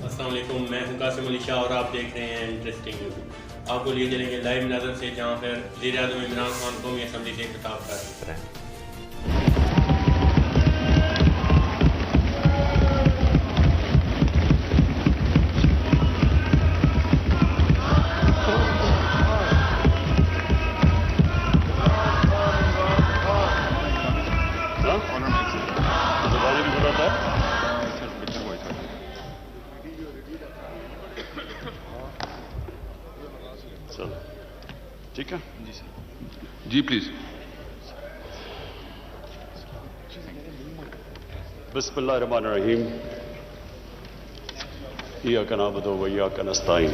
السلام علیکم، میں ہوں قاسم علی شاہ اور آپ دیکھ رہے ہیں انٹرسٹنگ نیوز۔ آپ کو لیے چلیں گے لائیو نظر سے، جہاں پر وزیر اعظم عمران خان قومی اسمبلی سے خطاب کر رہے ہیں۔ ٹھیک ہے جی سر، جی پلیز۔ بسم اللہ الرحمن الرحیم، ایاک نعبد و ایاک نستعین۔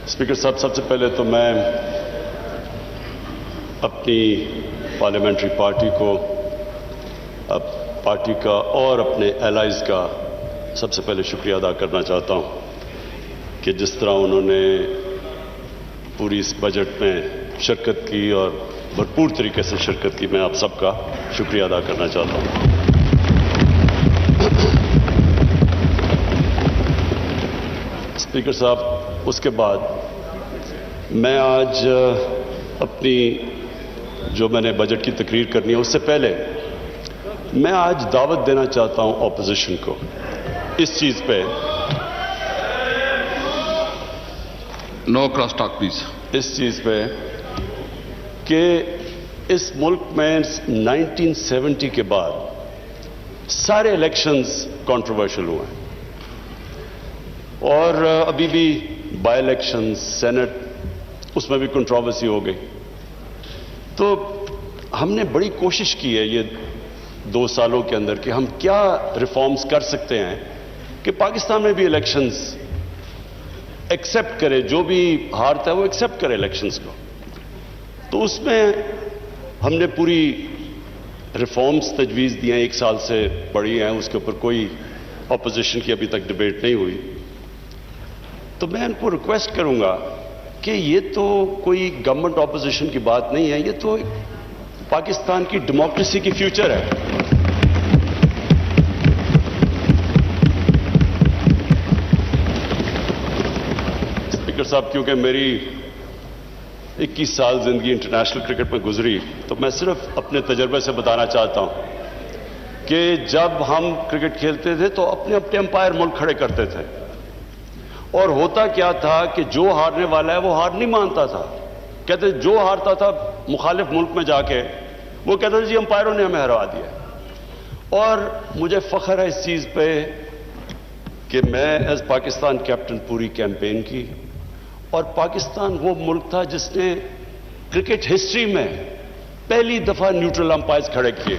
اسپیکر صاحب، سب سے پہلے تو میں اپنی پارلیمنٹری پارٹی کو، پارٹی کا اور اپنے الائز کا سب سے پہلے شکریہ ادا کرنا چاہتا ہوں کہ جس طرح انہوں نے پوری اس بجٹ میں شرکت کی اور بھرپور طریقے سے شرکت کی، میں آپ سب کا شکریہ ادا کرنا چاہتا ہوں۔ اسپیکر صاحب، اس کے بعد میں آج اپنی جو میں نے بجٹ کی تقریر کرنی ہے اس سے پہلے میں آج دعوت دینا چاہتا ہوں اپوزیشن کو اس چیز پہ، نو کراس ٹاک پلیز، اس چیز پہ کہ اس ملک میں 1970 کے بعد سارے الیکشنز کنٹروورشل ہوئے ہیں، اور ابھی بھی بائی الیکشن سینٹ اس میں بھی کنٹروورسی ہو گئی۔ تو ہم نے بڑی کوشش کی ہے یہ 2 سالوں کے اندر کہ ہم کیا ریفارمز کر سکتے ہیں کہ پاکستان میں بھی الیکشنز ایکسپٹ کرے، جو بھی ہارتا ہے وہ ایکسپٹ کرے الیکشنز کو۔ تو اس میں ہم نے پوری ریفارمز تجویز دی ہیں، 1 سال سے پڑھی ہیں، اس کے اوپر کوئی اپوزیشن کی ابھی تک ڈبیٹ نہیں ہوئی۔ تو میں ان کو ریکویسٹ کروں گا کہ یہ تو کوئی گورنمنٹ اپوزیشن کی بات نہیں ہے، یہ تو پاکستان کی ڈیموکریسی کی فیوچر ہے۔ اسپیکر صاحب، کیونکہ میری 21 سال زندگی انٹرنیشنل کرکٹ میں گزری، تو میں صرف اپنے تجربے سے بتانا چاہتا ہوں کہ جب ہم کرکٹ کھیلتے تھے تو اپنے اپنے امپائر ملک کھڑے کرتے تھے، اور ہوتا کیا تھا کہ جو ہارنے والا ہے وہ ہار نہیں مانتا تھا، کہتے جو ہارتا تھا مخالف ملک میں جا کے وہ کہتا تھا جی امپائروں نے ہمیں ہرا دیا۔ اور مجھے فخر ہے اس چیز پہ کہ میں ایز پاکستان کیپٹن پوری کیمپین کی، اور پاکستان وہ ملک تھا جس نے کرکٹ ہسٹری میں پہلی دفعہ نیوٹرل امپائرز کھڑے کیے۔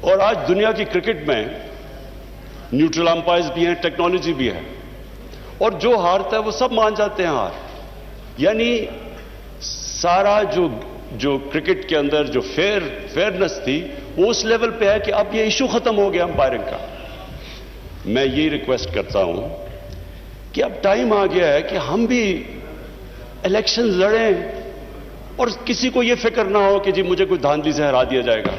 اور آج دنیا کی کرکٹ میں نیوٹرل امپائرز بھی ہیں، ٹیکنالوجی بھی ہے، اور جو ہارتا ہے وہ سب مان جاتے ہیں ہار۔ یعنی سارا جو کرکٹ کے اندر جو فیئرنس تھی وہ اس لیول پہ ہے کہ اب یہ ایشو ختم ہو گیا امپائرنگ کا۔ میں یہ ریکویسٹ کرتا ہوں کہ اب ٹائم آ گیا ہے کہ ہم بھی الیکشن لڑیں، اور کسی کو یہ فکر نہ ہو کہ جی مجھے کوئی دھاندلی سے ہرا دیا جائے گا۔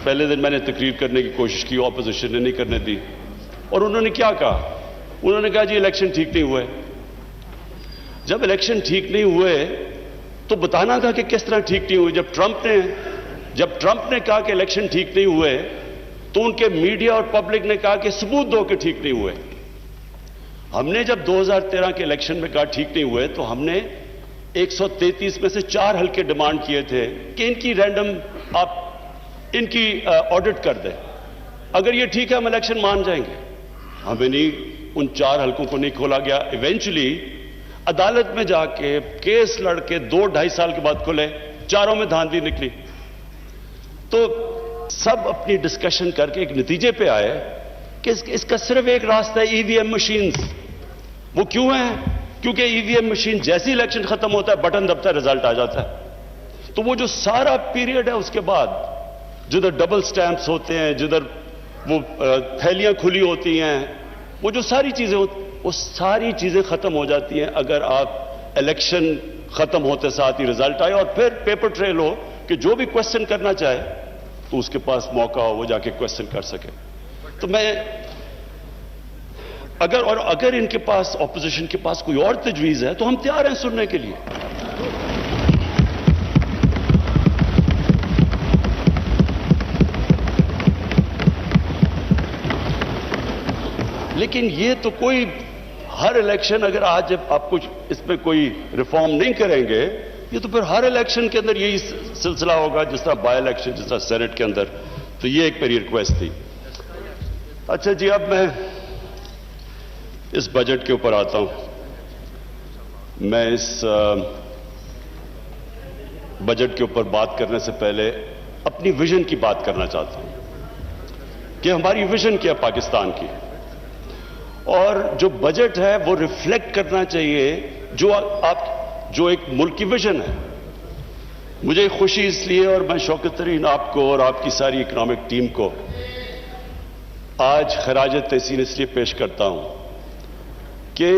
پہلے دن میں نے تقریر کرنے کی کوشش کی، اپوزیشن نے نہیں کرنے دی، اور انہوں نے کیا کہا؟ انہوں نے کہا جی الیکشن ٹھیک نہیں ہوئے۔ جب الیکشن ٹھیک نہیں ہوئے تو بتانا تھا کہ کس طرح ٹھیک نہیں ہوئے۔ جب ٹرمپ نے کہا کہ الیکشن ٹھیک نہیں ہوئے تو ان کے میڈیا اور پبلک نے کہا کہ ثبوت دو کہ ٹھیک نہیں ہوئے۔ ہم نے جب 2013 کے الیکشن میں کہا ٹھیک نہیں ہوئے تو ہم نے 133 میں سے 4 حلقے ڈیمانڈ کیے تھے کہ ان کی رینڈم آپ ان کی آڈٹ کر دیں، اگر یہ ٹھیک ہے ہم الیکشن مان جائیں گے۔ ہمیں نہیں، ان 4 حلقوں کو نہیں کھولا گیا۔ ایونچولی عدالت میں جا کے کیس لڑ کے 2-2.5 سال کے بعد کھلے، چاروں میں دھاندلی نکلی۔ تو سب اپنی ڈسکشن کر کے ایک نتیجے پہ آئے کہ اس کا صرف ایک راستہ ہے، ای وی ایم مشینز۔ وہ کیوں ہیں؟ کیونکہ ای وی ایم مشین جیسی الیکشن ختم ہوتا ہے بٹن دبتا ہے رزلٹ آ جاتا ہے۔ تو وہ جو سارا پیریڈ ہے اس کے بعد جدھر ڈبل سٹیمپس ہوتے ہیں، جدھر وہ تھیلیاں کھلی ہوتی ہیں، وہ جو ساری چیزیں ہوتی وہ ساری چیزیں ختم ہو جاتی ہیں اگر آپ الیکشن ختم ہوتے ساتھ ہی رزلٹ آئے اور پھر پیپر ٹریل ہو کہ جو بھی کوشچن کرنا چاہے تو اس کے پاس موقع ہو وہ جا کے کوشچن کر سکے. تو میں اگر ان کے پاس اپوزیشن کے پاس کوئی اور تجویز ہے تو ہم تیار ہیں سننے کے لیے. لیکن یہ تو کوئی ہر الیکشن اگر آج آپ کچھ اس پہ کوئی ریفارم نہیں کریں گے یہ تو پھر ہر الیکشن کے اندر یہی سلسلہ ہوگا جس طرح بائی الیکشن جس طرح سینٹ کے اندر. تو یہ ایک میری ریکویسٹ تھی. اچھا جی اب میں اس بجٹ کے اوپر آتا ہوں. میں اس بجٹ کے اوپر بات کرنے سے پہلے اپنی ویژن کی بات کرنا چاہتا ہوں کہ ہماری ویژن کیا پاکستان کی اور جو بجٹ ہے وہ ریفلیکٹ کرنا چاہیے جو ایک ملک کی ویژن ہے. مجھے خوشی اس لیے اور میں شوکت ترین آپ کو اور آپ کی ساری اکنامک ٹیم کو آج خراج تحسین اس لیے پیش کرتا ہوں کہ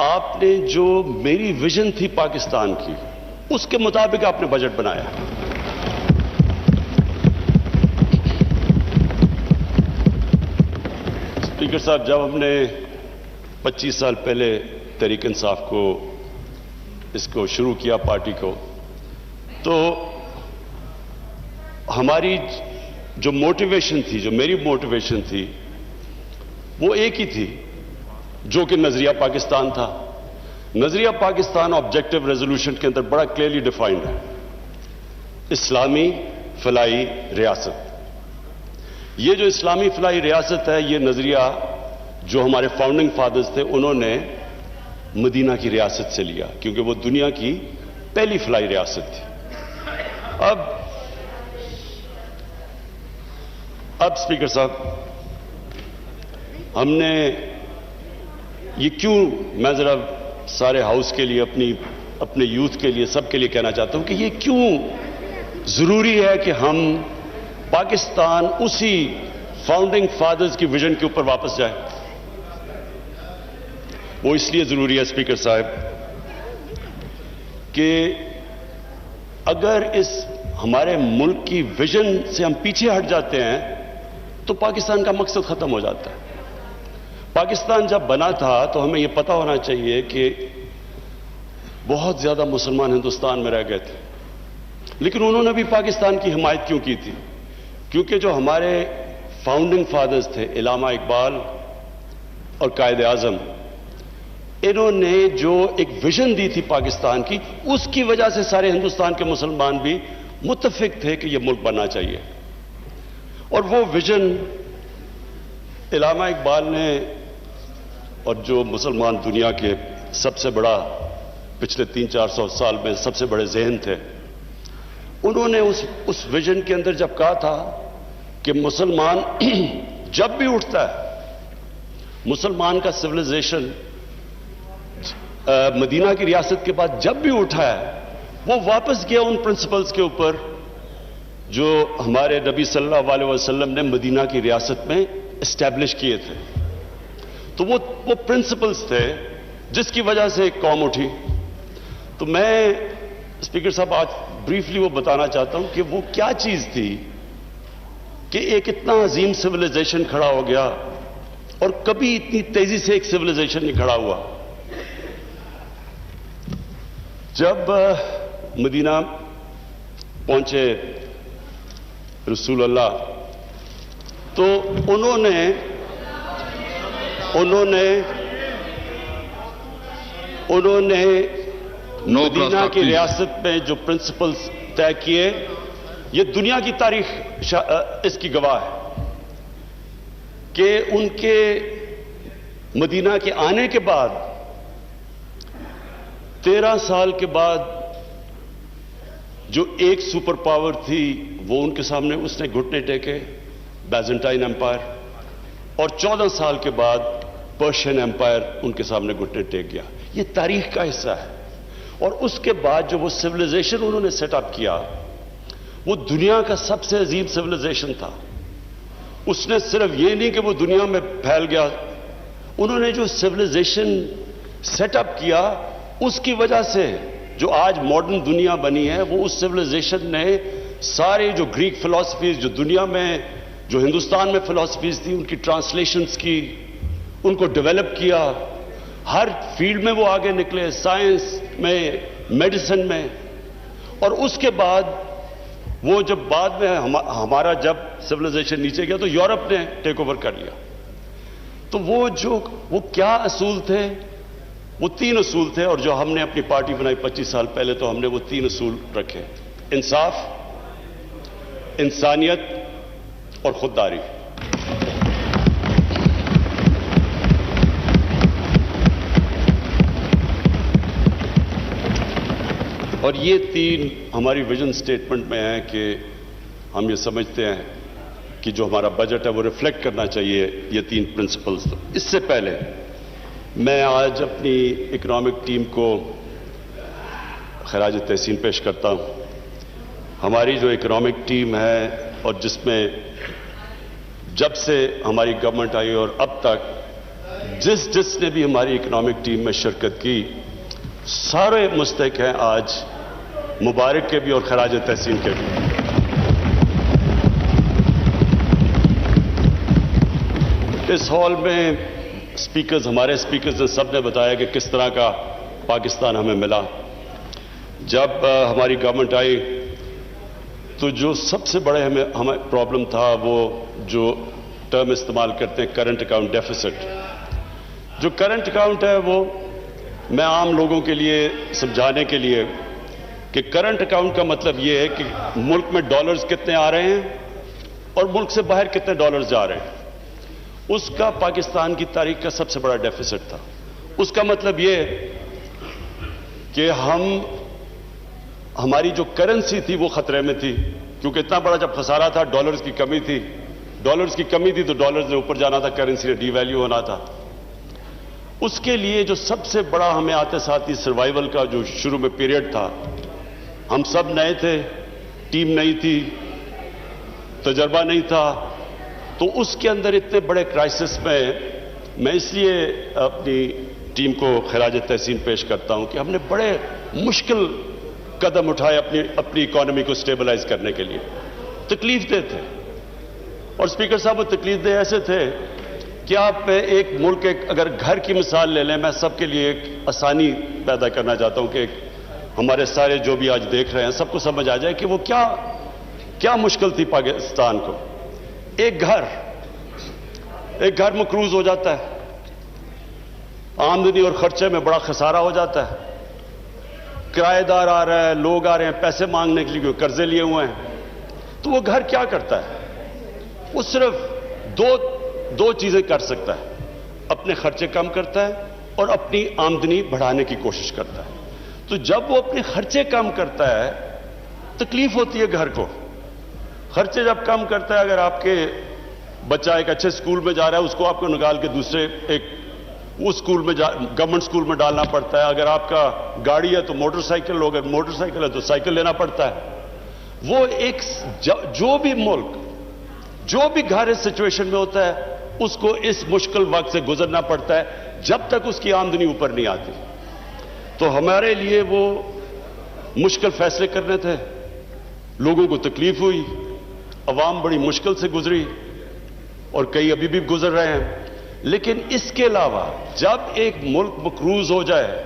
آپ نے جو میری ویژن تھی پاکستان کی اس کے مطابق آپ نے بجٹ بنایا. اسپیکر صاحب جب ہم نے 25 سال پہلے تحریک انصاف کو اس کو شروع کیا پارٹی کو تو ہماری جو موٹیویشن تھی جو میری موٹیویشن تھی وہ ایک ہی تھی جو کہ نظریہ پاکستان تھا. نظریہ پاکستان آبجیکٹو ریزولوشن کے اندر بڑا کلیئرلی ڈیفائنڈ ہے. اسلامی فلاحی ریاست. یہ جو اسلامی فلاحی ریاست ہے یہ نظریہ جو ہمارے فاؤنڈنگ فادرز تھے انہوں نے مدینہ کی ریاست سے لیا کیونکہ وہ دنیا کی پہلی فلاحی ریاست تھی. اب اسپیکر صاحب ہم نے یہ کیوں میں ذرا سارے ہاؤس کے لیے اپنے یوتھ کے لیے سب کے لیے کہنا چاہتا ہوں کہ یہ کیوں ضروری ہے کہ ہم پاکستان اسی فاؤنڈنگ فادرز کی ویژن کے اوپر واپس جائے. وہ اس لیے ضروری ہے اسپیکر صاحب کہ اگر اس ہمارے ملک کی ویژن سے ہم پیچھے ہٹ جاتے ہیں تو پاکستان کا مقصد ختم ہو جاتا ہے. پاکستان جب بنا تھا تو ہمیں یہ پتہ ہونا چاہیے کہ بہت زیادہ مسلمان ہندوستان میں رہ گئے تھے لیکن انہوں نے بھی پاکستان کی حمایت کیوں کی تھی؟ کیونکہ جو ہمارے فاؤنڈنگ فادرز تھے علامہ اقبال اور قائد اعظم انہوں نے جو ایک ویژن دی تھی پاکستان کی اس کی وجہ سے سارے ہندوستان کے مسلمان بھی متفق تھے کہ یہ ملک بننا چاہیے. اور وہ ویژن علامہ اقبال نے اور جو مسلمان دنیا کے سب سے بڑا پچھلے 300-400 سال میں سب سے بڑے ذہن تھے انہوں نے اس ویژن کے اندر جب کہا تھا کہ مسلمان جب بھی اٹھتا ہے مسلمان کا سویلائزیشن مدینہ کی ریاست کے بعد جب بھی اٹھا ہے وہ واپس گیا ان پرنسپلز کے اوپر جو ہمارے نبی صلی اللہ علیہ وسلم نے مدینہ کی ریاست میں اسٹیبلش کیے تھے. تو وہ پرنسپلز تھے جس کی وجہ سے ایک قوم اٹھی. تو میں اسپیکر صاحب آج بریفلی وہ بتانا چاہتا ہوں کہ وہ کیا چیز تھی کہ ایک اتنا عظیم سویلائزیشن کھڑا ہو گیا اور کبھی اتنی تیزی سے ایک سویلائزیشن نہیں کھڑا ہوا. جب مدینہ پہنچے رسول اللہ تو انہوں نے مدینہ کی ریاست میں جو پرنسپلز طے کیے یہ دنیا کی تاریخ اس کی گواہ ہے کہ ان کے مدینہ کے آنے کے بعد 13 سال کے بعد جو ایک سپر پاور تھی وہ ان کے سامنے اس نے گھٹنے ٹیکے بیزنٹائن ایمپائر اور 14 سال کے بعد پرشین ایمپائر ان کے سامنے گھٹنے ٹیک گیا. یہ تاریخ کا حصہ ہے. اور اس کے بعد جو وہ سویلائزیشن انہوں نے سیٹ اپ کیا وہ دنیا کا سب سے عظیم سویلائزیشن تھا. اس نے صرف یہ نہیں کہ وہ دنیا میں پھیل گیا انہوں نے جو سویلائزیشن سیٹ اپ کیا اس کی وجہ سے جو آج ماڈرن دنیا بنی ہے وہ اس سویلائزیشن نے سارے جو گریک فلسفیز جو دنیا میں جو ہندوستان میں فلسفیز تھی ان کی ٹرانسلیشنز کی ان کو ڈیولپ کیا ہر فیلڈ میں وہ آگے نکلے سائنس میں میڈیسن میں اور اس کے بعد وہ جب بعد میں ہمارا جب سویلائزیشن نیچے گیا تو یورپ نے ٹیک اوور کر لیا تو وہ کیا اصول تھے وہ 3 اصول تھے اور جو ہم نے اپنی پارٹی بنائی 25 سال پہلے تو ہم نے وہ 3 اصول رکھے انصاف انسانیت اور خودداری اور یہ 3 ہماری ویژن سٹیٹمنٹ میں ہیں کہ ہم یہ سمجھتے ہیں کہ جو ہمارا بجٹ ہے وہ ریفلیکٹ کرنا چاہیے یہ 3 پرنسپلز اس سے پہلے میں آج اپنی اکنامک ٹیم کو خراج تحسین پیش کرتا ہوں ہماری جو اکنامک ٹیم ہے اور جس میں جب سے ہماری گورنمنٹ آئی اور اب تک جس نے بھی ہماری اکنامک ٹیم میں شرکت کی سارے مستحق ہیں آج مبارک کے بھی اور خراج تحسین کے بھی اس ہال میں اسپیکرز ہمارے اسپیکرز نے سب نے بتایا کہ کس طرح کا پاکستان ہمیں ملا جب ہماری گورنمنٹ آئی تو جو سب سے بڑے ہمیں پرابلم تھا وہ جو ٹرم استعمال کرتے ہیں کرنٹ اکاؤنٹ ڈیفیسٹ جو کرنٹ اکاؤنٹ ہے وہ میں عام لوگوں کے لیے سمجھانے کے لیے کہ کرنٹ اکاؤنٹ کا مطلب یہ ہے کہ ملک میں ڈالرز کتنے آ رہے ہیں اور ملک سے باہر کتنے ڈالرز جا رہے ہیں اس کا پاکستان کی تاریخ کا سب سے بڑا ڈیفیسٹ تھا اس کا مطلب یہ کہ ہماری جو کرنسی تھی وہ خطرے میں تھی کیونکہ اتنا بڑا جب خسارہ تھا ڈالرز کی کمی تھی تو ڈالرز نے اوپر جانا تھا کرنسی نے ڈی ویلیو ہونا تھا اس کے لیے جو سب سے بڑا ہمیں آتے ساتھ ہی سروائیول کا جو شروع میں پیریڈ تھا ہم سب نئے تھے ٹیم نہیں تھی تجربہ نہیں تھا تو اس کے اندر اتنے بڑے کرائسس میں اس لیے اپنی ٹیم کو خراج تحسین پیش کرتا ہوں کہ ہم نے بڑے مشکل قدم اٹھائے اپنی اکانومی کو سٹیبلائز کرنے کے لیے تکلیف دہ تھے اور اسپیکر صاحب وہ تکلیف دہ ایسے تھے کہ آپ ایک ملک اگر گھر کی مثال لے لیں میں سب کے لیے ایک آسانی پیدا کرنا چاہتا ہوں کہ ہمارے سارے جو بھی آج دیکھ رہے ہیں سب کو سمجھ آ جائے کہ وہ کیا مشکل تھی پاکستان کو ایک گھر مقروض ہو جاتا ہے آمدنی اور خرچے میں بڑا خسارہ ہو جاتا ہے کرایہ دار آ رہا ہے لوگ آ رہے ہیں پیسے مانگنے کے لیے قرضے لیے ہوئے ہیں تو وہ گھر کیا کرتا ہے وہ صرف دو چیزیں کر سکتا ہے اپنے خرچے کم کرتا ہے اور اپنی آمدنی بڑھانے کی کوشش کرتا ہے تو جب وہ اپنے خرچے کم کرتا ہے تکلیف ہوتی ہے گھر کو خرچے جب کم کرتا ہے اگر آپ کے بچہ ایک اچھے اسکول میں جا رہا ہے اس کو آپ کو نکال کے دوسرے اس اسکول میں گورنمنٹ اسکول میں ڈالنا پڑتا ہے اگر آپ کا گاڑی ہے تو موٹر سائیکل اگر موٹر سائیکل ہے تو سائیکل لینا پڑتا ہے وہ ایک جو بھی ملک جو بھی گھر اس سچویشن میں ہوتا ہے اس کو اس مشکل وقت سے گزرنا پڑتا ہے جب تک اس کی آمدنی اوپر نہیں آتی تو ہمارے لیے وہ مشکل فیصلے کرنے تھے لوگوں کو تکلیف ہوئی عوام بڑی مشکل سے گزری اور کئی ابھی بھی گزر رہے ہیں لیکن اس کے علاوہ جب ایک ملک مقروض ہو جائے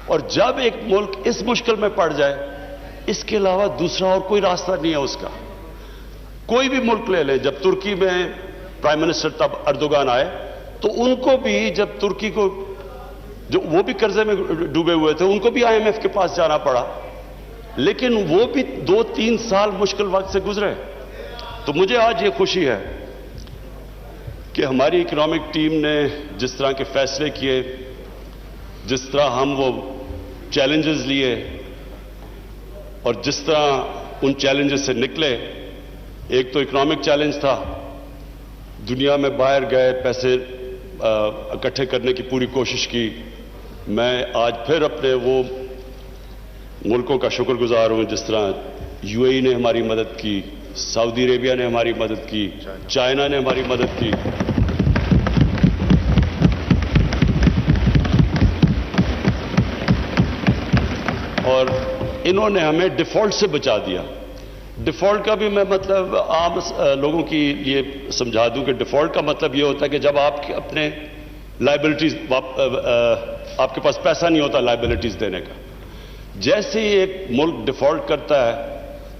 اور جب ایک ملک اس مشکل میں پڑ جائے اس کے علاوہ دوسرا اور کوئی راستہ نہیں ہے اس کا کوئی بھی ملک لے لیں جب ترکی میں پرائم منسٹر تب اردوغان آئے تو ان کو بھی جب ترکی کو جو وہ بھی قرضے میں ڈوبے ہوئے تھے ان کو بھی IMF کے پاس جانا پڑا لیکن وہ بھی 2-3 سال مشکل وقت سے گزرے تو مجھے آج یہ خوشی ہے کہ ہماری اکنامک ٹیم نے جس طرح کے فیصلے کیے جس طرح ہم وہ چیلنجز لیے اور جس طرح ان چیلنجز سے نکلے ایک تو اکنامک چیلنج تھا دنیا میں باہر گئے پیسے اکٹھے کرنے کی پوری کوشش کی میں آج پھر اپنے وہ ملکوں کا شکر گزار ہوں جس طرح UAE نے ہماری مدد کی سعودی عربیہ نے ہماری مدد کی چائنا نے ہماری مدد کی انہوں نے ہمیں ڈیفالٹ سے بچا دیا. ڈیفالٹ کا بھی میں مطلب عام لوگوں کی یہ سمجھا دوں کہ ڈیفالٹ کا مطلب یہ ہوتا ہے کہ جب آپ کے اپنے لائبلٹیز آپ کے پاس پیسہ نہیں ہوتا لائبلٹیز دینے کا. جیسے ہی ایک ملک ڈیفالٹ کرتا ہے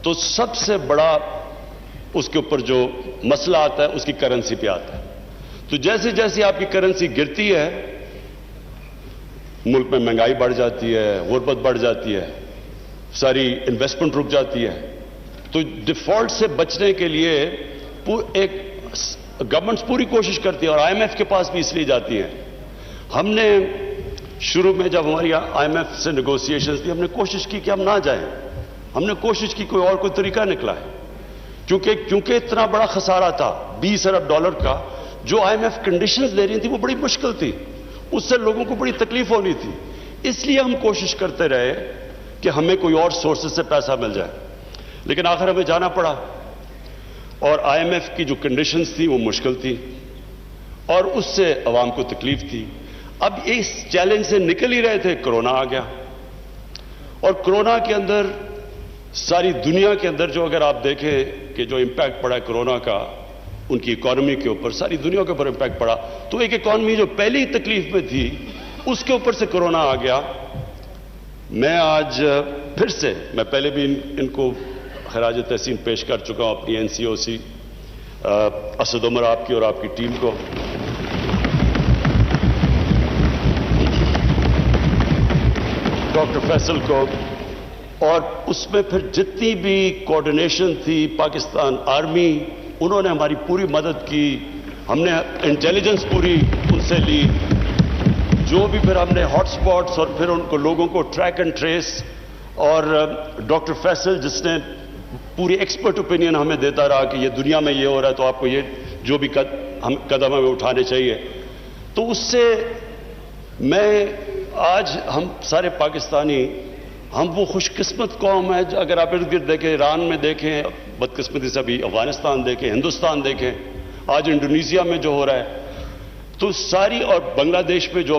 تو سب سے بڑا اس کے اوپر جو مسئلہ آتا ہے اس کی کرنسی پہ آتا ہے. تو جیسے جیسے آپ کی کرنسی گرتی ہے ملک میں مہنگائی بڑھ جاتی ہے, غربت بڑھ جاتی ہے, ساری انویسٹمنٹ رک جاتی ہے. تو ڈیفالٹ سے بچنے کے لیے ایک گورنمنٹس پوری کوشش کرتی ہے اور آئی ایم ایف کے پاس بھی اس لیے جاتی ہیں. ہم نے شروع میں جب ہماری آئی ایم ایف سے نیگوسیشنز تھی ہم نے کوشش کی کہ ہم نہ جائیں. ہم نے کوشش کی کوئی طریقہ نکلا ہے کیونکہ اتنا بڑا خسارہ تھا $20 ارب کا. جو آئی ایم ایف کنڈیشنز لے رہی تھی وہ بڑی مشکل تھی, اس سے لوگوں کو بڑی تکلیف ہونی تھی. اس لیے ہم کوشش کرتے رہے کہ ہمیں کوئی اور سورسز سے پیسہ مل جائے, لیکن آخر ہمیں جانا پڑا. اور آئی ایم ایف کی جو کنڈیشنز تھی وہ مشکل تھی اور اس سے عوام کو تکلیف تھی. اب اس چیلنج سے نکل ہی رہے تھے, کرونا آ گیا. اور کرونا کے اندر ساری دنیا کے اندر جو اگر آپ دیکھیں کہ جو امپیکٹ پڑا ہے کرونا کا ان کی اکانومی کے اوپر, ساری دنیا کے اوپر امپیکٹ پڑا. تو ایک اکانومی جو پہلی تکلیف میں تھی اس کے اوپر سے کرونا آ گیا. میں آج پھر سے میں پہلے بھی ان کو خراج تحسین پیش کر چکا ہوں اپنی NCOC اسد عمر آپ کی اور آپ کی ٹیم کو. ڈاکٹر فیصل کو, اور اس میں پھر جتنی بھی کوآرڈینیشن تھی پاکستان آرمی انہوں نے ہماری پوری مدد کی. ہم نے انٹیلیجنس پوری ان سے لی. جو بھی پھر ہم نے ہاٹ سپاٹس اور پھر ان کو لوگوں کو ٹریک اینڈ ٹریس, اور ڈاکٹر فیصل جس نے پوری ایکسپرٹ اوپینین ہمیں دیتا رہا کہ یہ دنیا میں یہ ہو رہا ہے تو آپ کو یہ جو بھی قدم ہمیں اٹھانے چاہیے. تو اس سے میں آج ہم سارے پاکستانی ہم وہ خوش قسمت قوم ہے. اگر آپ ارد گرد دیکھیں, ایران میں دیکھیں بدقسمتی سے ابھی افغانستان دیکھیں, ہندوستان دیکھیں, آج انڈونیشیا میں جو ہو رہا ہے, تو ساری, اور بنگلہ دیش میں جو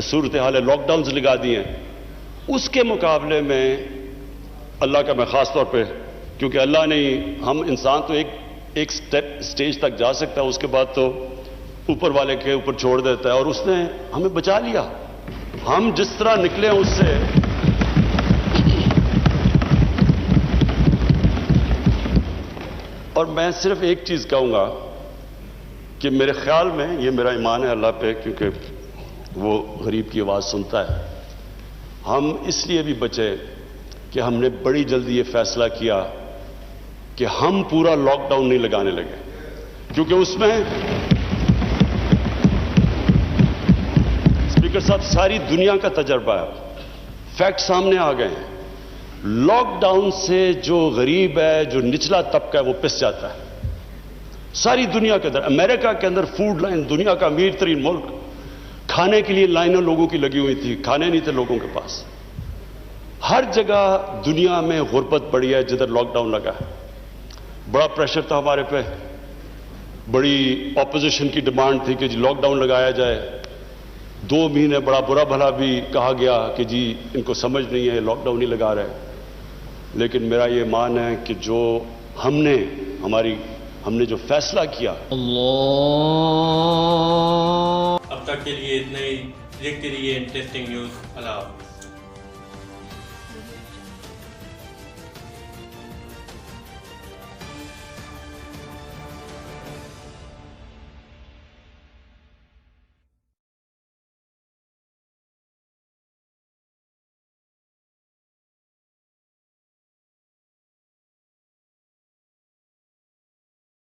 صورتحال ہے لاک ڈاؤنز لگا دی ہیں, اس کے مقابلے میں اللہ کا میں خاص طور پہ, کیونکہ اللہ نے, ہم انسان تو ایک سٹیج تک جا سکتا ہے اس کے بعد تو اوپر والے کے اوپر چھوڑ دیتا ہے, اور اس نے ہمیں بچا لیا. ہم جس طرح نکلے اس سے, اور میں صرف ایک چیز کہوں گا کہ میرے خیال میں, یہ میرا ایمان ہے اللہ پہ کیونکہ وہ غریب کی آواز سنتا ہے, ہم اس لیے بھی بچے کہ ہم نے بڑی جلدی یہ فیصلہ کیا کہ ہم پورا لاک ڈاؤن نہیں لگانے لگے, کیونکہ اس میں اسپیکر صاحب ساری دنیا کا تجربہ ہے, فیکٹ سامنے آ گئے ہیں. لاک ڈاؤن سے جو غریب ہے, جو نچلا طبقہ ہے, وہ پس جاتا ہے. ساری دنیا کے اندر, امریکہ کے اندر فوڈ لائن, دنیا کا امیر ترین ملک, کھانے کے لیے لائنیں لوگوں کی لگی ہوئی تھی, کھانے نہیں تھے لوگوں کے پاس. ہر جگہ دنیا میں غربت بڑھی ہے جدھر لاک ڈاؤن لگا ہے. بڑا پریشر تھا ہمارے پہ, بڑی اپوزیشن کی ڈیمانڈ تھی کہ جی لاک ڈاؤن لگایا جائے. 2 مہینے بڑا برا بھلا بھی کہا گیا کہ جی ان کو سمجھ نہیں ہے, لاک ڈاؤن نہیں لگا رہے. لیکن میرا یہ مان ہے کہ جو ہم نے جو فیصلہ کیا, اب تک کے لیے اتنا ہی. دیکھتے رہیے انٹرسٹنگ نیوز. اللہ حافظ.